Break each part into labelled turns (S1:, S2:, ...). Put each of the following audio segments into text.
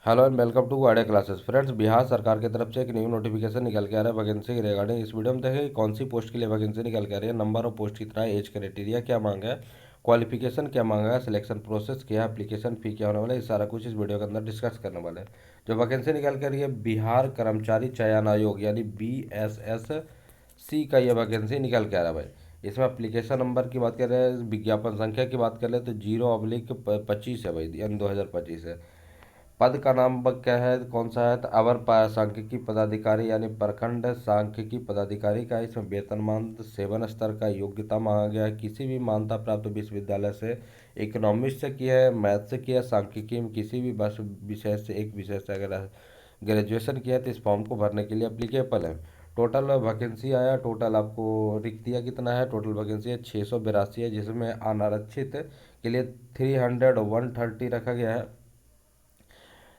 S1: Hello and welcome to idea classes. Friends, Bihar सरकार की तरफ से एक न्यू नोटिफिकेशन निकल के आ रहा है वैकेंसी के रिगार्डिंग। इस वीडियो में देखेंगे कौन सी पोस्ट के लिए वैकेंसी निकल के आ रही है, नंबर ऑफ पोस्ट कितना है, एज क्राइटेरिया क्या मांगा है, क्वालिफिकेशन क्या मांगा है, सिलेक्शन प्रोसेस क्या है, एप्लीकेशन फी क्या होने वाला है, ये सारा कुछ इस वीडियो के अंदर डिस्कस करने वाले हैं। जो वैकेंसी निकल के आ रही है बिहार कर्मचारी चयन आयोग यानी BSSC का ये वैकेंसी निकल के आ रहा है भाई। इसमें एप्लीकेशन नंबर की बात करें, विज्ञापन संख्या की बात करें तो 0/25 है भाई, यानी 2025 है। पद का नाम क्या है, कौन सा है, तो अवर सांख्यिकी पदाधिकारी यानी प्रखंड सांख्यिकी पदाधिकारी का। इसमें वेतनमान 7 स्तर का योग्यता मांगा गया है। किसी भी मान्यता प्राप्त विश्वविद्यालय से इकोनॉमिक्स से किया है, मैथ से किया है, सांख्यिकी में किसी भी बस विषय से एक विषय से अगर ग्रेजुएशन किया है तो इस फॉर्म को भरने के लिए अप्लीकेबल है। टोटल वैकेंसी आया, टोटल आपको रिक्तियाँ कितना है, टोटल वैकेंसी है 682 है, जिसमें अनारक्षित के लिए 300 रखा गया है।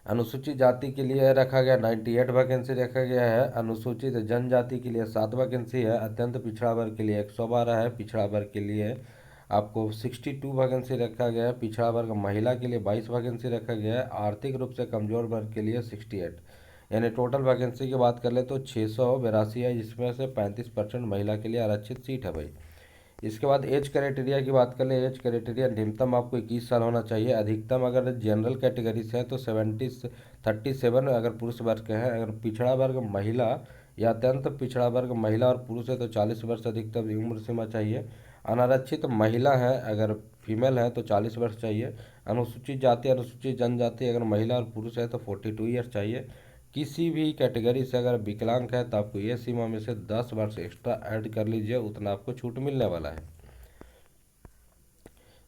S1: अनुसूचित जाति के लिए रखा गया 98 वैकेंसी रखा गया है। अनुसूचित जनजाति के लिए 7 वैकेंसी है। अत्यंत पिछड़ा वर्ग के लिए 112 है। पिछड़ा वर्ग के लिए आपको 62 वैकेंसी रखा गया है। पिछड़ा वर्ग महिला के लिए 22 वैकेंसी रखा गया है। आर्थिक रूप से कमजोर वर्ग के लिए 68। यानी टोटल वैकेंसी की बात कर ले तो 682 है, जिसमें से 35% महिला के लिए आरक्षित सीट है भाई। इसके बाद एज क्राइटेरिया की बात कर ले। एज क्राइटेरिया न्यूनतम आपको 21 साल होना चाहिए। अधिकतम अगर जनरल कैटेगरी से है तो 37 अगर पुरुष वर्ग के हैं। अगर पिछड़ा वर्ग महिला या अत्यंत पिछड़ा वर्ग महिला और पुरुष है तो 40 वर्ष अधिकतम उम्र सीमा चाहिए। अनारक्षित महिला है अगर फीमेल है तो 40 वर्ष चाहिए। अनुसूचित जाति अनुसूचित जनजाति अगर महिला और पुरुष है तो 42 ईयर चाहिए। किसी भी कैटेगरी से अगर विकलांग है तो आपको ये सीमा में से 10 वर्ष एक्स्ट्रा ऐड कर लीजिए, उतना आपको छूट मिलने वाला है।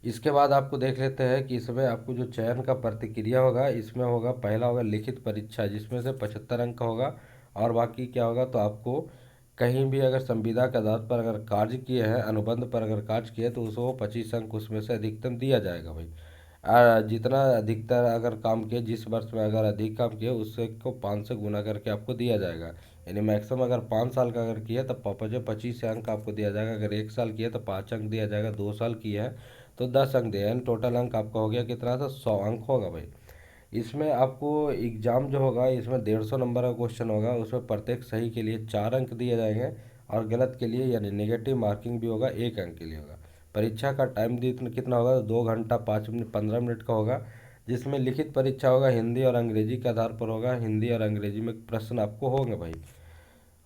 S1: इसके बाद आपको देख लेते हैं कि इसमें आपको जो चयन का प्रक्रिया होगा, इसमें होगा पहला होगा लिखित परीक्षा, जिसमें से 75 अंक का होगा। और बाकी क्या होगा तो आपको कहीं भी अगर संविदा के आधार पर अगर कार्य किए हैं, अनुबंध पर अगर कार्य किए तो उसको 25 अंक उसमें से अधिकतम दिया जाएगा भाई। जितना अधिकतर अगर काम किए, जिस वर्ष में अगर अधिक काम किए उससे को 5 से गुना करके आपको दिया जाएगा। यानी मैक्सिमम अगर 5 साल का अगर किया तो 25 अंक आपको दिया जाएगा। अगर 1 साल किया तो 5 अंक दिया जाएगा। 2 साल किया है तो 10 अंक दिया, यानी टोटल अंक आपका हो गया कितना था, 100 अंक होगा भाई। इसमें आपको एग्ज़ाम जो होगा इसमें 150 नंबर का क्वेश्चन होगा। उसमें प्रत्येक सही के लिए 4 अंक दिए जाएंगे और गलत के लिए यानी नेगेटिव मार्किंग भी होगा, 1 अंक के लिए होगा। परीक्षा का टाइम कितना होगा, 2 घंटा 5 मिनट 15 मिनट का होगा। जिसमें लिखित परीक्षा होगा हिंदी और अंग्रेजी के आधार पर होगा। हिंदी और अंग्रेजी में प्रश्न आपको होंगे भाई।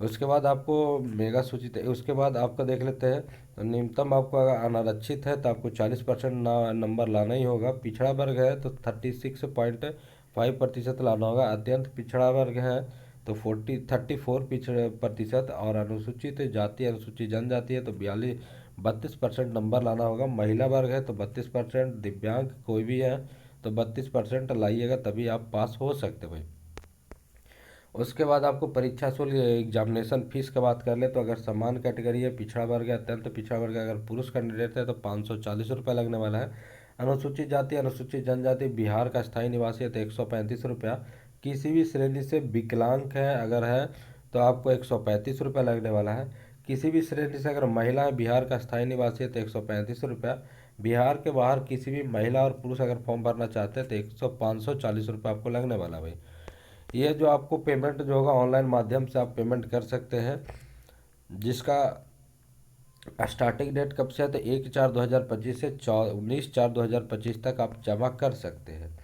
S1: उसके बाद आपको मेगा सूचित है। उसके बाद आपका देख लेते हैं तो न्यूनतम आपको अगर अनारक्षित है तो आपको 40% नंबर लाना ही होगा। पिछड़ा वर्ग है तो 36.5% लाना होगा। अत्यंत पिछड़ा वर्ग है तो 34% और अनुसूचित जाति अनुसूचित जनजाति है तो 32% नंबर लाना होगा। महिला वर्ग है तो 32%, दिव्यांग कोई भी है तो 32% लाइएगा, तभी आप पास हो सकते भाई। उसके बाद आपको परीक्षा शुल्क एग्जामिनेशन फीस की बात कर ले तो अगर समान कैटेगरी है, पिछड़ा वर्ग है, अत्यंत पिछड़ा वर्ग है, अगर पुरुष कैंडिडेट है तो 540 रुपये लगने वाला है। अनुसूचित जाति अनुसूचित जनजाति बिहार का स्थायी निवासी है तो 135 रुपया। किसी भी श्रेणी से विकलांग है अगर है तो आपको 135 रुपया लगने वाला है। किसी भी श्रेणी से अगर महिला है बिहार का स्थायी निवासी है तो 135 रुपया। बिहार के बाहर किसी भी महिला और पुरुष अगर फॉर्म भरना चाहते हैं तो 540 रुपये आपको लगने वाला भाई। ये जो आपको पेमेंट जो होगा ऑनलाइन माध्यम से आप पेमेंट कर सकते हैं, जिसका स्टार्टिंग डेट कब से है तो 1/4/2025 से 19/4/2025 तक आप जमा कर सकते हैं।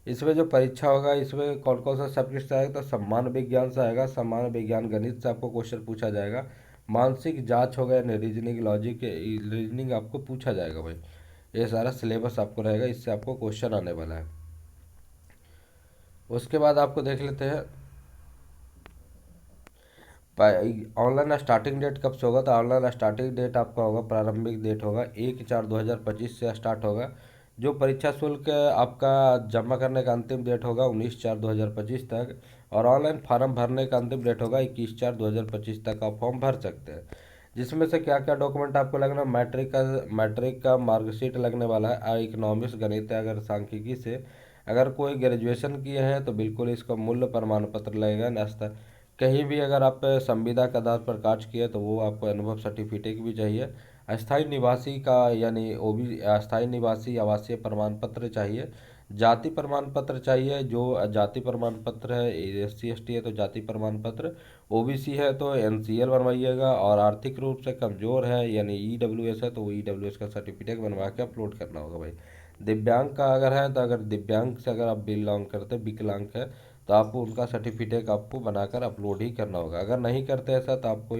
S1: इसमें जो परीक्षा होगा इसमें कौन कौन सा सब्जेक्ट से आएगा तो सामान्य विज्ञान से आएगा। सामान्य विज्ञान गणित से आपको क्वेश्चन पूछा जाएगा। मानसिक जांच हो गया यानी रीजनिंग लॉजिक रीजनिंग आपको पूछा जाएगा भाई। ये सारा सिलेबस आपको रहेगा, इससे आपको क्वेश्चन आने वाला है। उसके बाद आपको देख लेते हैं ऑनलाइन स्टार्टिंग डेट कब से होगा तो ऑनलाइन स्टार्टिंग डेट आपका होगा, प्रारंभिक डेट होगा 1/4/2025 से स्टार्ट होगा। जो परीक्षा शुल्क आपका जमा करने का अंतिम डेट होगा 19/4/2025 तक। और ऑनलाइन फॉर्म भरने का अंतिम डेट होगा 21/4/2025 तक आप फॉर्म भर सकते हैं। जिसमें से क्या क्या डॉक्यूमेंट आपको लगना, मैट्रिक का मार्कशीट लगने वाला है। इकोनॉमिक्स गणित अगर सांख्यिकी से अगर कोई ग्रेजुएशन किए हैं तो बिल्कुल इसका मूल्य प्रमाण पत्र लगेगा। नाश्ता कहीं भी अगर आप संविदा के आधार पर कार्य किए तो वो आपको अनुभव सर्टिफिकेट भी चाहिए। अस्थायी निवासी का यानी वो भी अस्थायी निवासी आवासीय प्रमाण पत्र चाहिए। जाति प्रमाण पत्र चाहिए, जो जाति प्रमाण पत्र है, SC ST है तो जाति प्रमाण पत्र, OBC है तो NCL बनवाइएगा, और आर्थिक रूप से कमज़ोर है यानी EWS है तो वो EWS का सर्टिफिकेट बनवा के अपलोड करना होगा भाई। दिव्यांग का अगर है तो, अगर दिव्यांग से अगर आप बिलोंग करते, विकलांग है, तो आपको उनका सर्टिफिकेट आपको बनाकर अपलोड ही करना होगा। अगर नहीं करते ऐसा तो आपको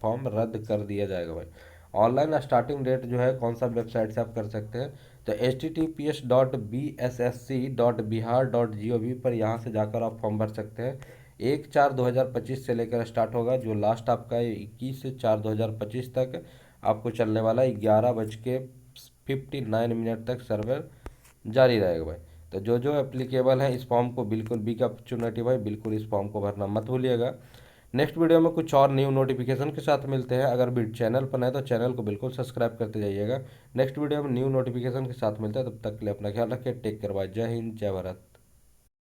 S1: फॉर्म रद्द कर दिया जाएगा भाई। ऑनलाइन स्टार्टिंग डेट जो है कौन सा वेबसाइट से आप कर सकते हैं, तो https://bssc.bihar.gov पर यहाँ से जाकर आप फॉर्म भर सकते हैं। 1/4/2025 से लेकर स्टार्ट होगा, जो लास्ट आपका 21/4/2025 तक आपको चलने वाला 11:59 तक सर्वर जारी रहेगा भाई। तो जो जो एप्लीकेबल है इस फॉर्म को बिल्कुल बिग अपॉर्चुनिटी भाई, बिल्कुल इस फॉर्म को भरना मत भूलिएगा। नेक्स्ट वीडियो में कुछ और न्यू नोटिफिकेशन के साथ मिलते हैं। अगर भी चैनल पर नए तो चैनल को बिल्कुल सब्सक्राइब करते जाइएगा। नेक्स्ट वीडियो में न्यू नोटिफिकेशन के साथ मिलते हैं, तब तक के लिए अपना ख्याल रखिए। Take care bye. जय हिंद, जय भारत।